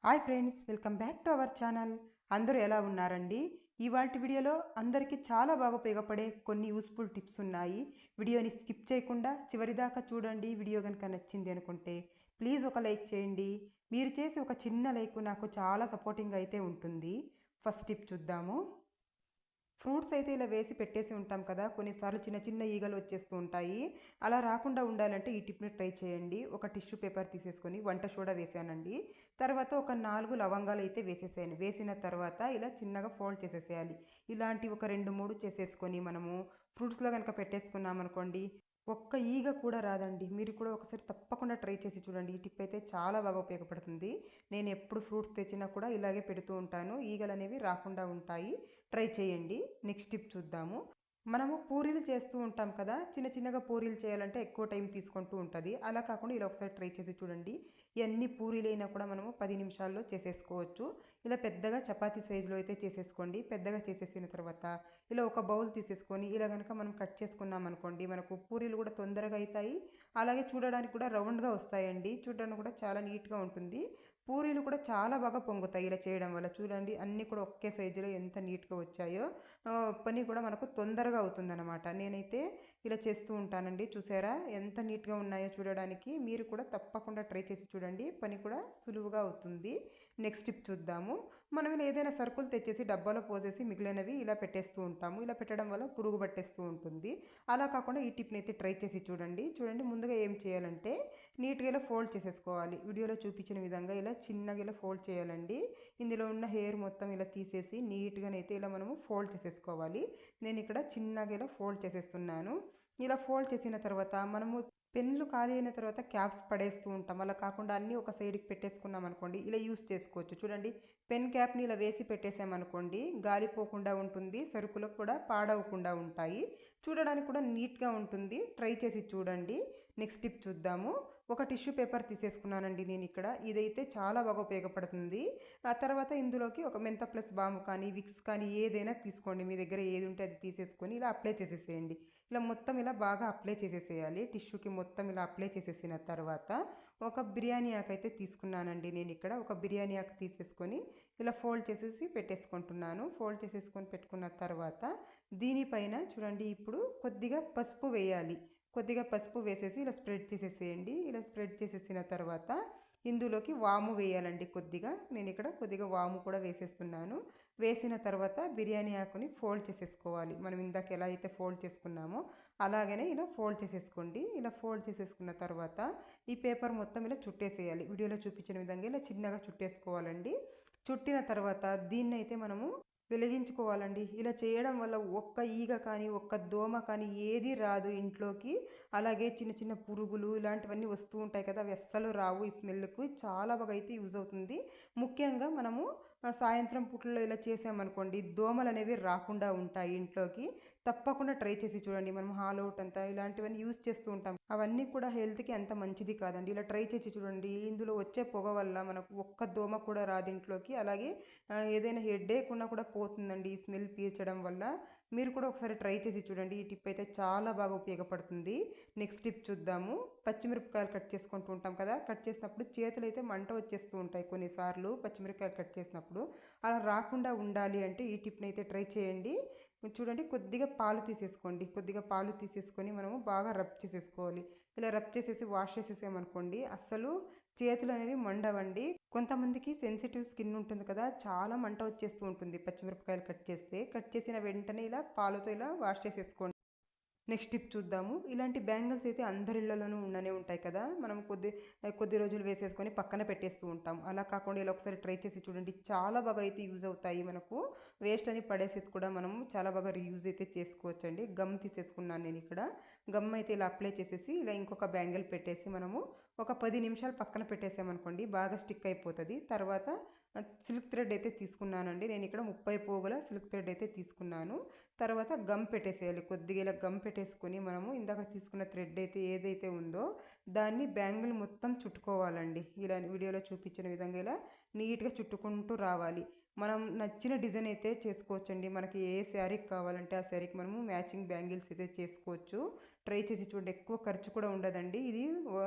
Hi friends, welcome back to our channel. అందరూ ఎలా ఉన్నారండి? ఇవాల్టి వీడియోలో అందరికీ చాలా బాగా ఉపయోగపడే కొన్ని యూస్ఫుల్ టిప్స్ ఉన్నాయి. వీడియోని స్కిప్ చేయకుండా చివరిదాకా చూడండి. వీడియో కనుక నచ్చింది అనుకుంటే ప్లీజ్ ఒక లైక్ చేయండి. మీరు చేసి ఒక చిన్న లైక్ నాకు చాలా సపోర్టింగ్ అయితే ఉంటుంది. ఫస్ట్ టిప్ చూద్దాము. ఫ్రూట్స్ అయితే ఇలా వేసి పెట్టేసి ఉంటాం కదా, కొన్నిసార్లు చిన్న చిన్న ఈగలు వచ్చేస్తూ ఉంటాయి. అలా రాకుండా ఉండాలంటే ఈ టిప్ని ట్రై చేయండి. ఒక టిష్యూ పేపర్ తీసేసుకొని వంట సోడా వేసానండి. తర్వాత ఒక 4 లవంగాలు అయితే వేసేసాను. వేసిన తర్వాత ఇలా చిన్నగా ఫోల్డ్ చేసేసేయాలి. ఇలాంటి ఒక 2, 3 చేసేసుకొని మనము ఫ్రూట్స్లో కనుక పెట్టేసుకున్నాం అనుకోండి, ఒక్క ఈగ కూడా రాదండి. మీరు కూడా ఒకసారి తప్పకుండా ట్రై చేసి చూడండి. ఈ టిప్ అయితే చాలా బాగా ఉపయోగపడుతుంది. నేను ఎప్పుడు ఫ్రూట్స్ తెచ్చినా కూడా ఇలాగే పెడుతూ ఉంటాను. ఈగలు అనేవి రాకుండా ఉంటాయి. ట్రై చేయండి. నెక్స్ట్ టిప్ చూద్దాము. మనము పూరీలు చేస్తూ ఉంటాం కదా, చిన్న చిన్నగా పూరీలు చేయాలంటే ఎక్కువ టైం తీసుకుంటూ ఉంటుంది. అలా కాకుండా ఇలా ఒకసారి ట్రై చేసి చూడండి. ఎన్ని పూరీలైనా కూడా మనము 10 నిమిషాల్లో చేసేసుకోవచ్చు. ఇలా పెద్దగా చపాతీ సైజులో అయితే చేసేసుకోండి. పెద్దగా చేసేసిన తర్వాత ఇలా ఒక బౌల్ తీసేసుకొని ఇలా కనుక మనం కట్ చేసుకున్నాం అనుకోండి, మనకు పూరీలు కూడా తొందరగా అవుతాయి. అలాగే చూడడానికి కూడా రౌండ్గా వస్తాయండి. చూడడానికి కూడా చాలా నీట్గా ఉంటుంది. పూరీలు కూడా చాలా బాగా పొంగుతాయి ఇలా చేయడం వల్ల. చూడండి, అన్నీ కూడా ఒకే సైజులో ఎంత నీట్గా వచ్చాయో. పని కూడా మనకు తొందరగా అవుతుందన్నమాట. నేనైతే ఇలా చేస్తూ ఉంటానండి. చూసారా ఎంత నీట్గా ఉన్నాయో చూడడానికి. మీరు కూడా తప్పకుండా ట్రై చేసి చూడండి. పని కూడా సులువుగా అవుతుంది. నెక్స్ట్ టిప్ చూద్దాము. మనం ఇలా ఏదైనా సరుకులు తెచ్చేసి డబ్బాలో పోసేసి మిగిలినవి ఇలా పెట్టేస్తూ ఉంటాము. ఇలా పెట్టడం వల్ల పురుగు పట్టేస్తూ ఉంటుంది. అలా కాకుండా ఈ టిప్ని అయితే ట్రై చేసి చూడండి. చూడండి, ముందుగా ఏం చేయాలంటే నీట్గా ఇలా ఫోల్డ్ చేసేసుకోవాలి. వీడియోలో చూపించిన విధంగా ఇలా చిన్నగా ఇలా ఫోల్డ్ చేయాలండి. ఇందులో ఉన్న హెయిర్ మొత్తం ఇలా తీసేసి నీట్గానైతే ఇలా మనము ఫోల్డ్ చేసేసుకోవాలి. నేను ఇక్కడ చిన్నగా ఇలా ఫోల్డ్ చేసేస్తున్నాను. ఇలా ఫోల్డ్ చేసిన తర్వాత మనము పెన్నులు ఖాళీ అయిన తర్వాత క్యాప్స్ పడేస్తూ ఉంటాం. అలా కాకుండా అన్నీ ఒక సైడ్కి పెట్టేసుకున్నాం అనుకోండి, ఇలా యూస్ చేసుకోవచ్చు. చూడండి, పెన్ క్యాప్ని ఇలా వేసి పెట్టేసామనుకోండి, గాలిపోకుండా ఉంటుంది. సరుకులు కూడా పాడవకుండా ఉంటాయి. చూడడానికి కూడా నీట్గా ఉంటుంది. ట్రై చేసి చూడండి. నెక్స్ట్ టిప్ చూద్దాము. ఒక టిష్యూ పేపర్ తీసేసుకున్నానండి నేను ఇక్కడ. ఇదైతే చాలా బాగా ఉపయోగపడుతుంది. ఆ తర్వాత ఇందులోకి ఒక మెంత ప్లస్ బాము కానీ విక్స్ కానీ ఏదైనా తీసుకోండి. మీ దగ్గర ఏది ఉంటే అది తీసేసుకొని ఇలా అప్లై చేసేసేయండి. ఇలా మొత్తం ఇలా బాగా అప్లై చేసేసేయాలి. టిష్యూకి మొత్తం ఇలా అప్లై చేసేసిన తర్వాత ఒక బిర్యానీ ఆకు అయితే తీసుకున్నానండి నేను ఇక్కడ. ఒక బిర్యానీ ఆకు తీసేసుకొని ఇలా ఫోల్డ్ చేసేసి పెట్టేసుకుంటున్నాను. ఫోల్డ్ చేసేసుకొని పెట్టుకున్న తర్వాత దీనిపైన చూడండి, ఇప్పుడు కొద్దిగా పసుపు వేయాలి. కొద్దిగా పసుపు వేసేసి ఇలా స్ప్రెడ్ చేసేసేయండి. ఇలా స్ప్రెడ్ చేసేసిన తర్వాత ఇందులోకి వాము వేయాలండి కొద్దిగా. నేను ఇక్కడ కొద్దిగా వాము కూడా వేసేస్తున్నాను. వేసిన తర్వాత బిర్యానీ ఆకుని ఫోల్డ్ చేసేసుకోవాలి. మనం ఇందాక ఎలా అయితే ఫోల్డ్ చేసుకున్నామో అలాగనే ఇలా ఫోల్డ్ చేసేసుకోండి. ఇలా ఫోల్డ్ చేసేసుకున్న తర్వాత ఈ పేపర్ మొత్తం ఇలా చుట్టేసేయాలి. వీడియోలో చూపించిన విధంగా ఇలా చిన్నగా చుట్టేసుకోవాలండి. చుట్టిన తర్వాత దీన్నైతే మనము వెలిగించుకోవాలండి. ఇలా చేయడం వల్ల ఒక్క ఈగ కానీ ఒక్క దోమ కానీ ఏది రాదు ఇంట్లోకి. అలాగే చిన్న చిన్న పురుగులు ఇలాంటివన్నీ వస్తూ ఉంటాయి కదా, అవి అస్సలు రావు. ఈ స్మెల్కు చాలా బాగా అయితే యూజ్ అవుతుంది. ముఖ్యంగా మనము సాయంత్రం పూటల్లో ఇలా చేసామనుకోండి, దోమలు అనేవి రాకుండా ఉంటాయి ఇంట్లోకి. తప్పకుండా ట్రై చేసి చూడండి. మనం హాల్ అవుట్ అంతా ఇలాంటివన్నీ యూజ్ చేస్తూ ఉంటాం. అవన్నీ కూడా హెల్త్కి అంత మంచిది కాదండి. ఇలా ట్రై చేసి చూడండి. ఇందులో వచ్చే పొగ వల్ల మనకు ఒక్క దోమ కూడా రాదు ఇంట్లోకి. అలాగే ఏదైనా హెడేక్ ఉన్నా కూడా పోతుందండి ఈ స్మెల్ పీల్చడం వల్ల. మీరు కూడా ఒకసారి ట్రై చేసి చూడండి. ఈ టిప్ అయితే చాలా బాగా ఉపయోగపడుతుంది. నెక్స్ట్ టిప్ చూద్దాము. పచ్చిమిరపకాయలు కట్ చేసుకుంటూ ఉంటాం కదా, కట్ చేసినప్పుడు చేతులు అయితే మంట వచ్చేస్తూ ఉంటాయి కొన్నిసార్లు పచ్చిమిరపకాయలు కట్ చేసినప్పుడు. అలా రాకుండా ఉండాలి అంటే ఈ టిప్ని అయితే ట్రై చేయండి. చూడండి, కొద్దిగా పాలు తీసేసుకోండి. కొద్దిగా పాలు తీసేసుకొని మనము బాగా రబ్ చేసేసుకోవాలి. ఇలా రబ్ చేసేసి వాష్ చేసేసామనుకోండి, అస్సలు చేతులు అనేవి మండవండి. కొంతమందికి సెన్సిటివ్ స్కిన్ ఉంటుంది కదా, చాలా మంట వచ్చేస్తూ ఉంటుంది పచ్చిమిరపకాయలు కట్ చేస్తే. కట్ చేసిన వెంటనే ఇలా పాలతో ఇలా వాష్ చేసేసుకోండి. నెక్స్ట్ టిప్ చూద్దాము. ఇలాంటి బ్యాంగిల్స్ అయితే అందరి ఇళ్లలోనూ ఉండనే ఉంటాయి కదా. మనం కొద్ది రోజులు వేసేసుకొని పక్కన పెట్టేస్తూ ఉంటాం. అలా కాకుండా ఇలా ఒకసారి ట్రై చేసి చూడండి. చాలా బాగా అయితే యూజ్ అవుతాయి. మనకు వేస్ట్ అని పడేసేది కూడా మనం చాలా బాగా రీయూజ్ అయితే చేసుకోవచ్చండి. గమ్ తీసేసుకున్నాను నేను ఇక్కడ. గమ్ అయితే ఇలా అప్లై చేసేసి ఇలా ఇంకొక బ్యాంగిల్ పెట్టేసి మనము ఒక 10 నిమిషాలు పక్కన పెట్టేసామనుకోండి, బాగా స్టిక్ అయిపోతుంది. తర్వాత సిల్క్ థ్రెడ్ అయితే తీసుకున్నానండి నేను ఇక్కడ. 30 పోగుల సిల్క్ థ్రెడ్ అయితే తీసుకున్నాను. తర్వాత గమ్ పెట్టేసేయాలి. కొద్దిగా ఇలా గమ్ పెట్టేసుకొని మనము ఇందాక తీసుకున్న థ్రెడ్ అయితే ఏదైతే ఉందో దాన్ని బ్యాంగిల్ మొత్తం చుట్టుకోవాలండి. ఇలా వీడియోలో చూపించిన విధంగా ఇలా నీట్గా చుట్టుకుంటూ రావాలి. మనం నచ్చిన డిజైన్ అయితే చేసుకోవచ్చండి. మనకి ఏ శారీకి కావాలంటే ఆ శారీకి మనము మ్యాచింగ్ బ్యాంగిల్స్ అయితే చేసుకోవచ్చు. ట్రై చేసి చూడండి. ఎక్కువ ఖర్చు కూడా ఉండదండి. ఇది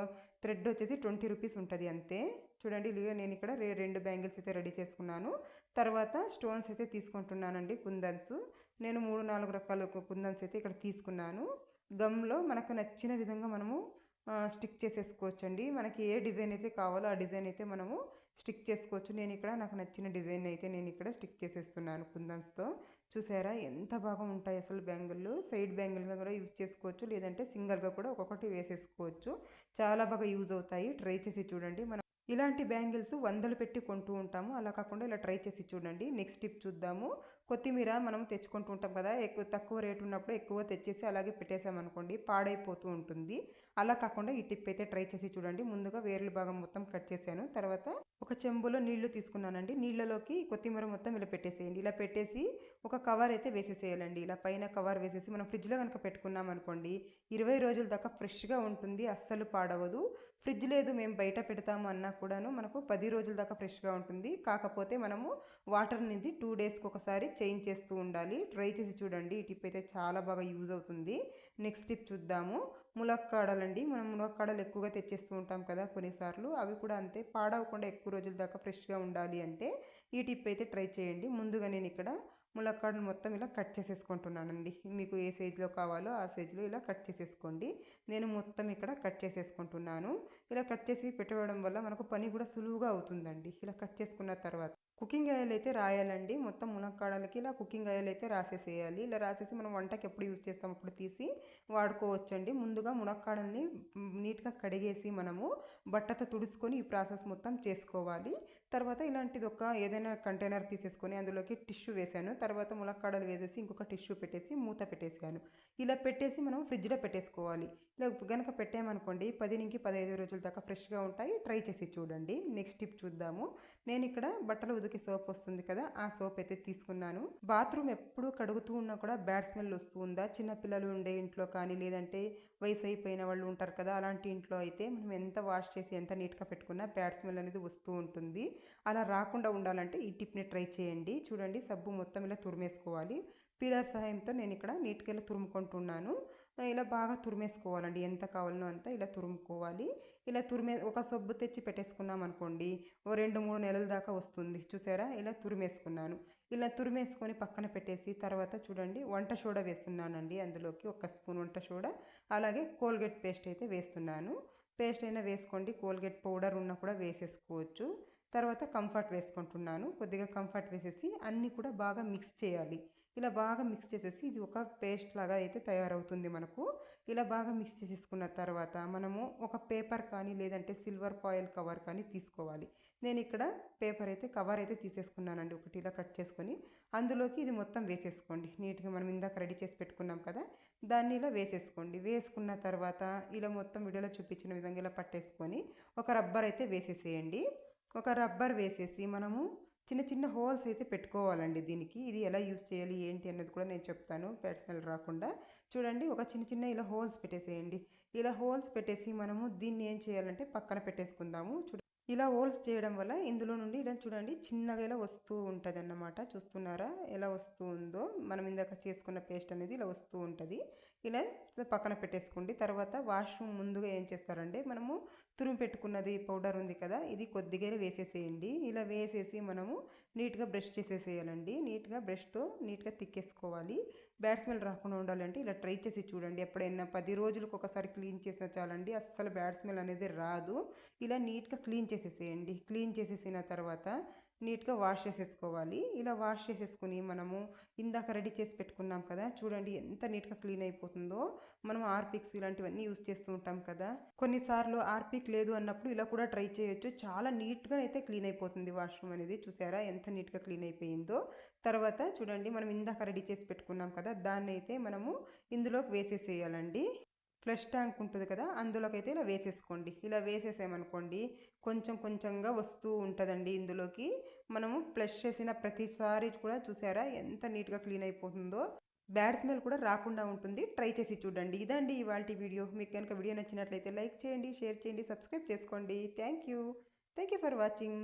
థ్రెడ్ వచ్చేసి 20 రూపీస్ ఉంటుంది అంతే. చూడండి నేను ఇక్కడ 2 బ్యాంగిల్స్ అయితే రెడీ చేసుకున్నాను. తర్వాత స్టోన్స్ అయితే తీసుకుంటున్నానండి, కుందన్స్. నేను 3-4 రకాల కుందన్స్ అయితే ఇక్కడ తీసుకున్నాను. గమ్లో మనకు నచ్చిన విధంగా మనము స్టిక్ చేసేసుకోవచ్చండి. మనకి ఏ డిజైన్ అయితే కావాలో ఆ డిజైన్ అయితే మనము స్టిక్ చేసుకోవచ్చు. నేను ఇక్కడ నాకు నచ్చిన డిజైన్ అయితే నేను ఇక్కడ స్టిక్ చేసేస్తున్నాను కుందన్స్తో. చూసారా ఎంత బాగా ఉంటాయి అసలు బ్యాంగిళ్ళు. సైడ్ బ్యాంగిల్గా కూడా యూజ్ చేసుకోవచ్చు, లేదంటే సింగిల్గా కూడా ఒక్కొక్కటి వేసేసుకోవచ్చు. చాలా బాగా యూజ్ అవుతాయి. ట్రై చేసి చూడండి. మనం ఇలాంటి బ్యాంగిల్స్ వందలు పెట్టి కొంటూ ఉంటాము, అలా కాకుండా ఇలా ట్రై చేసి చూడండి. నెక్స్ట్ టిప్ చూద్దాము. కొత్తిమీర మనం తెచ్చుకుంటూ ఉంటాం కదా, తక్కువ రేటు ఉన్నప్పుడు ఎక్కువ తెచ్చేసి అలాగే పెట్టేసామనుకోండి పాడైపోతూ ఉంటుంది. అలా కాకుండా ఈ టిప్ అయితే ట్రై చేసి చూడండి. ముందుగా వేర్ల భాగం మొత్తం కట్ చేశాను. తర్వాత ఒక చెంబులో నీళ్లు తీసుకున్నానండి. నీళ్ళలోకి కొత్తిమీర మొత్తం ఇలా పెట్టేసేయండి. ఇలా పెట్టేసి ఒక కవర్ అయితే వేసేసేయాలండి. ఇలా పైన కవర్ వేసేసి మనం ఫ్రిడ్జ్లో కనుక పెట్టుకున్నాం అనుకోండి 20 రోజుల దాకా ఫ్రెష్గా ఉంటుంది, అస్సలు పాడవదు. ఫ్రిడ్జ్ లేదు మేము బయట పెడతాము అన్నా కూడాను మనకు 10 రోజుల దాకా ఫ్రెష్గా ఉంటుంది. కాకపోతే మనము వాటర్ అనేది 2 డేస్కి ఒకసారి చేంజ్ చేస్తూ ఉండాలి. ట్రై చేసి చూడండి. ఈ టిప్ అయితే చాలా బాగా యూజ్ అవుతుంది. నెక్స్ట్ టిప్ చూద్దాము. ములక్కాడలండి. మనం ములక్కాడలు ఎక్కువగా తెచ్చేస్తూ ఉంటాం కదా కొన్నిసార్లు, అవి కూడా అంతే పాడవకుండా ఎక్కువ రోజుల దాకా ఫ్రెష్గా ఉండాలి అంటే ఈ టిప్ అయితే ట్రై చేయండి. ముందుగా నేను ఇక్కడ ములక్కాడలు మొత్తం ఇలా కట్ చేసేసుకుంటున్నానండి. మీకు ఏ సైజులో కావాలో ఆ సైజులో ఇలా కట్ చేసేసుకోండి. నేను మొత్తం ఇక్కడ కట్ చేసేసుకుంటున్నాను. ఇలా కట్ చేసి పెట్టుకోవడం వల్ల మనకు పని కూడా సులువుగా అవుతుందండి. ఇలా కట్ చేసుకున్న తర్వాత కుకింగ్ ఆయిల్ అయితే రాయాలండి. మొత్తం మునక్కాడలకి ఇలా కుకింగ్ ఆయిల్ అయితే రాసేసేయాలి. ఇలా రాసేసి మనం వంటకి ఎప్పుడు యూజ్ చేస్తాం అప్పుడు తీసి వాడుకోవచ్చండి. ముందుగా మునక్కాడల్ని నీట్గా కడిగేసి మనము బట్టతో తుడుచుకొని ఈ ప్రాసెస్ మొత్తం చేసుకోవాలి. తర్వాత ఇలాంటిది ఒక ఏదైనా కంటైనర్ తీసేసుకొని అందులోకి టిష్యూ వేసాను. తర్వాత ములక్కాడలు వేసేసి ఇంకొక టిష్యూ పెట్టేసి మూత పెట్టేసాను. ఇలా పెట్టేసి మనం ఫ్రిడ్జ్లో పెట్టేసుకోవాలి. ఇలా కనుక పెట్టామనుకోండి 10-15 రోజుల దాకా ఫ్రెష్గా ఉంటాయి. ట్రై చేసి చూడండి. నెక్స్ట్ టిప్ చూద్దాము. నేను ఇక్కడ బట్టలు ఉతికే సోప్ వస్తుంది కదా, ఆ సోప్ అయితే తీసుకున్నాను. బాత్రూమ్ ఎప్పుడు కడుగుతూ ఉన్నా కూడా బ్యాడ్ స్మెల్ వస్తూ ఉందా, చిన్నపిల్లలు ఉండే ఇంట్లో కానీ లేదంటే వయసు అయిపోయిన వాళ్ళు ఉంటారు కదా, అలాంటి ఇంట్లో అయితే మనం ఎంత వాష్ చేసి ఎంత నీట్గా పెట్టుకున్నా బ్యాడ్ స్మెల్ అనేది వస్తూ ఉంటుంది. అలా రాకుండా ఉండాలంటే ఈ టిప్ని ట్రై చేయండి. చూడండి సబ్బు మొత్తం ఇలా తురిమేసుకోవాలి. పీలర్ సహాయంతో నేను ఇక్కడ నీట్గా ఇలా తురుముకుంటున్నాను. ఇలా బాగా తురిమేసుకోవాలండి. ఎంత కావాలనో అంత ఇలా తురుముకోవాలి. ఇలా ఒక సబ్బు తెచ్చి పెట్టేసుకున్నాం అనుకోండి ఓ 2-3 నెలల దాకా వస్తుంది. చూసారా ఇలా తురిమేసుకున్నాను. ఇలా తురిమేసుకొని పక్కన పెట్టేసి తర్వాత చూడండి వంట సోడా వేస్తున్నానండి. అందులోకి 1 స్పూన్ వంట సోడా, అలాగే కోల్గేట్ పేస్ట్ అయితే వేస్తున్నాను. పేస్ట్ అయినా వేసుకోండి, కోల్గేట్ పౌడర్ ఉన్నా కూడా వేసేసుకోవచ్చు. తర్వాత కంఫర్ట్ వేసుకుంటున్నాను. కొద్దిగా కంఫర్ట్ వేసేసి అన్నీ కూడా బాగా మిక్స్ చేయాలి. ఇలా బాగా మిక్స్ చేసేసి ఇది ఒక పేస్ట్ లాగా అయితే తయారవుతుంది మనకు. ఇలా బాగా మిక్స్ చేసేసుకున్న తర్వాత మనము ఒక పేపర్ కానీ లేదంటే సిల్వర్ ఫాయిల్ కవర్ కానీ తీసుకోవాలి. నేను ఇక్కడ కవర్ అయితే తీసేసుకున్నానండి. ఒకటి ఇలా కట్ చేసుకొని అందులోకి ఇది మొత్తం వేసేసుకోండి. నీట్గా మనం ఇందాక రెడీ చేసి పెట్టుకున్నాం కదా, దాన్ని ఇలా వేసేసుకోండి. వేసుకున్న తర్వాత ఇలా మొత్తం వీడియోలో చూపించిన విధంగా ఇలా పట్టేసుకొని ఒక రబ్బర్ అయితే వేసేసేయండి. ఒక రబ్బర్ వేసేసి మనము చిన్న చిన్న హోల్స్ అయితే పెట్టుకోవాలండి దీనికి. ఇది ఎలా యూజ్ చేయాలి ఏంటి అన్నది కూడా నేను చెప్తాను, బ్యాడ్ స్మెల్ రాకుండా. చూడండి ఒక చిన్న ఇలా హోల్స్ పెట్టేసేయండి. ఇలా హోల్స్ పెట్టేసి మనము దీన్ని ఏం చేయాలంటే పక్కన పెట్టేసుకుందాము. ఇలా హోల్స్ చేయడం వల్ల ఇందులో నుండి ఇలా చూడండి చిన్నగా ఇలా వస్తూ ఉంటుంది అన్నమాట. చూస్తున్నారా ఎలా వస్తూ ఉందో, మనం ఇందాక చేసుకున్న పేస్ట్ అనేది ఇలా వస్తూ ఉంటుంది. ఇలా పక్కన పెట్టేసుకోండి. తర్వాత వాష్రూమ్ ముందుగా ఏం చేస్తారంటే మనము తురుము పెట్టుకున్నది పౌడర్ ఉంది కదా, ఇది కొద్దిగా వేసేసేయండి. ఇలా వేసేసి మనము నీట్గా బ్రష్ చేసేసేయాలండి. నీట్గా బ్రష్తో నీట్గా తిక్కేసుకోవాలి. బ్యాడ్ స్మెల్ రాకుండా ఉండాలంటే ఇలా ట్రై చేసి చూడండి. ఎప్పుడైనా 10 రోజులకు ఒకసారి క్లీన్ చేసినా చాలండి, అస్సలు బ్యాడ్ స్మెల్ అనేది రాదు. ఇలా నీట్గా క్లీన్ చేసేసేయండి. క్లీన్ చేసేసిన తర్వాత నీట్గా వాష్ చేసేసుకోవాలి. ఇలా వాష్ చేసేసుకుని మనము ఇందాక రెడీ చేసి పెట్టుకున్నాం కదా, చూడండి ఎంత నీట్గా క్లీన్ అయిపోతుందో. మనం ఆర్పిక్స్ ఇలాంటివన్నీ యూజ్ చేస్తూ ఉంటాం కదా, కొన్నిసార్లు ఆర్పిక్ లేదు అన్నప్పుడు ఇలా కూడా ట్రై చేయొచ్చు. చాలా నీట్గా అయితే క్లీన్ అయిపోతుంది వాష్రూమ్ అనేది. చూసారా ఎంత నీట్గా క్లీన్ అయిపోయిందో. తర్వాత చూడండి మనం ఇందాక రెడీ చేసి పెట్టుకున్నాం కదా, దాన్ని అయితే మనము ఇందులోకి వేసేసేయాలండి. ఫ్లష్ ట్యాంక్ ఉంటుంది కదా, అందులోకి అయితే ఇలా వేసేసుకోండి. ఇలా వేసేసామనుకోండి కొంచెం కొంచెంగా వస్తూ ఉంటుందండి ఇందులోకి. మనము ఫ్లష్ చేసిన ప్రతిసారి కూడా చూసారా ఎంత నీట్గా క్లీన్ అయిపోతుందో. బ్యాడ్ స్మెల్ కూడా రాకుండా ఉంటుంది. ట్రై చేసి చూడండి. ఇదండి ఇవాల్టి వీడియో. మీకు కనుక వీడియో నచ్చినట్లయితే లైక్ చేయండి, షేర్ చేయండి, సబ్స్క్రైబ్ చేసుకోండి. Thank you for watching.